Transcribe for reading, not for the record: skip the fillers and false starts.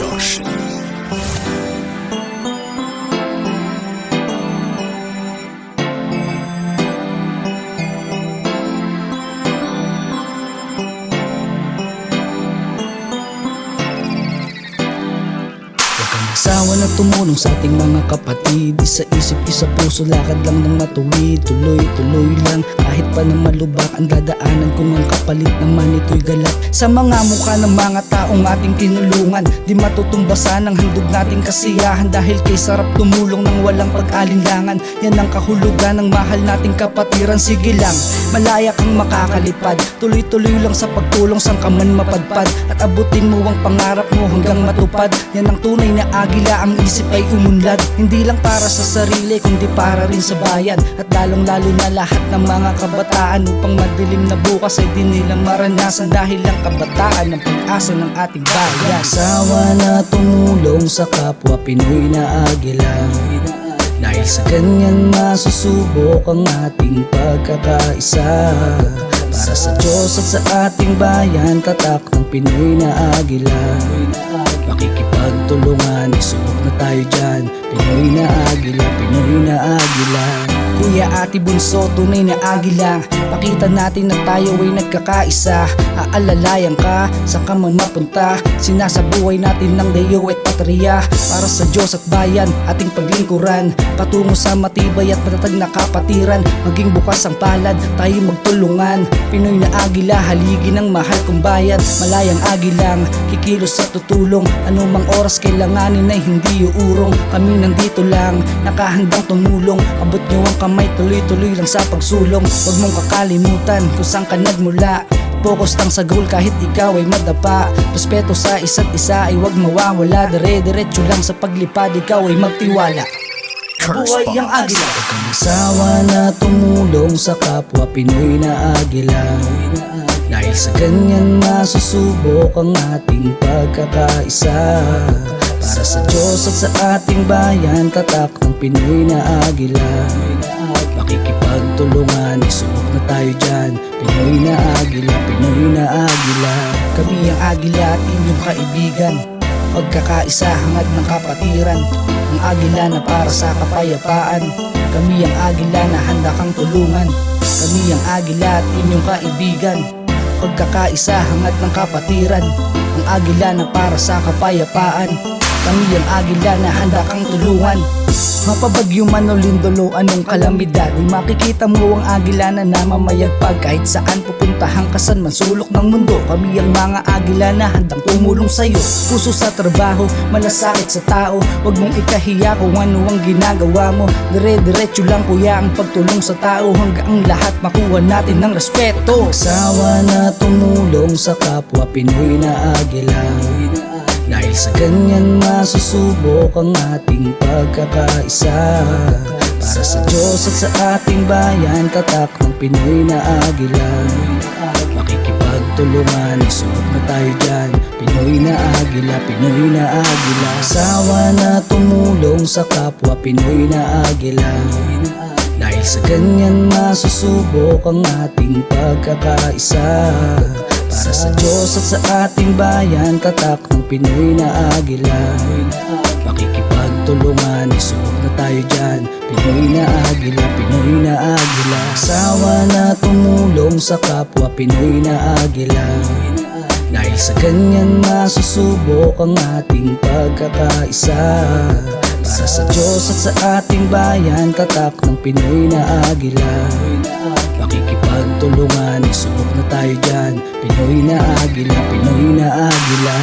Production. Sawa na tumulong sa ating mga kapatid. Sa isip, sa puso, lakad lang ng matuwid. Tuloy-tuloy lang, kahit pa na malubak ang dadaanan. Kung ang kapalit naman ito'y galak. Sa mga mukha ng mga taong ating tinulungan, di matutumbasan ang handog nating kasiyahan. Dahil kay sarap tumulong ng walang pag-alinlangan. Yan ang kahulugan ng mahal nating kapatiran. Sige lang, malaya kang makakalipad. Tuloy-tuloy lang sa pagtulong, sang ka man mapadpad. At abutin mo ang pangarap mo hanggang matupad. Yan ang tunay na agila, ang isip ay umunlad. Hindi lang para sa sarili, kundi para rin sa bayan. At lalong lalo na lahat ng mga kabataan, upang madilim na bukas ay di nila maranasan. Dahil lang kabataan ang pag-asa ng ating bayan. Sawa na tumulong sa kapwa Pinoy na agila. Dahil sa ganyan masusubok ang ating pagkakaisa. Para sa Diyos at sa ating bayan, tatak ng Pinoy na agila. Makikipagtulungan, isubok na tayo dyan. Pinoy na agila, Pinoy na agila. Kuya, ate, bunso, tunay na agila. Pakita natin na tayo ay nagkakaisa. Aalalayan ka, saan ka man mapunta. Sinasabuhay natin ng dayo at patriya. Para sa Diyos at bayan, ating paglingkuran. Patungo sa matibay at matatag na kapatiran. Maging bukas ang palad, tayo magtulungan. Pinoy na agila, haligi ng mahal kong bayan. Malayang agilang, kikilos sa tutulong. Anumang oras kailanganin ay hindi uurong. Kami nandito lang, nakahandang tumulong. Abot nyo ang kamay, tuloy-tuloy lang sa pagsulong. Huwag mong kakalimutan kung saan ka nagmula. Focus lang sa goal kahit ikaw ay madapa. Respeto sa isa't isa ay huwag mawawala. Dire-diretso lang sa paglipad, ikaw ay magtiwala. Buhay ang agila. Sawa na tumulong sa kapwa Pinoy na agila. Dahil sa ganyan masusubok ang ating pagkakaisa. Para sa Diyos at sa ating bayan, tatak ng Pinoy na agila. Makikipagtulungan, isubok na tayo dyan. Pinoy na agila, Pinoy na agila. Kami ang agila at inyong kaibigan. Pagkakaisa, hangad ng kapatiran. Ang agila na para sa kapayapaan. Kami ang agila na handa kang tulungan. Kami ang agila at inyong kaibigan. Pagkakaisa, hangad ng kapatiran. Ang agila na para sa kapayapaan. Kami ang agila na handa kang tulungan. Mapabagyo man o lindolo, anong kalamidad, ay makikita mo ang agila na namamayagpag. Kahit saan pupuntahan ka, saan man sulok ng mundo. Kami ang mga agila na handang tumulong sa'yo. Puso sa trabaho, malasakit sa tao. Huwag mong ikahiya kung ano ang ginagawa mo. Dire-diretso lang kuya ang pagtulong sa tao. Hanggang ang lahat makuha natin ng respeto. Sawa na tumulong sa kapwa Pinoy na agila. Dahil sa ganyan masusubok ang ating pagkakaisa. Para sa Diyos at sa ating bayan, tatak ng Pinoy na agila. Makikipagtulungan, isubok na tayo dyan. Pinoy na agila, Pinoy na agila. Sawa na tumulong sa kapwa Pinoy na agila. Dahil sa ganyan masusubok ang ating pagkakaisa. Para sa Diyos at sa ating bayan, tatak ng Pinoy na agila. Makikipagtulungan, isubok na tayo dyan. Pinoy na agila, Pinoy na agila. Sawa na tumulong sa kapwa Pinoy na agila. Dahil sa ganyan masusubok ang ating pagkakaisa. Para sa Diyos at sa ating bayan, tatak ng Pinoy na agila. Makikipagtulungan, isubok na tayo dyan. Pinoy na agila, Pinoy na agila.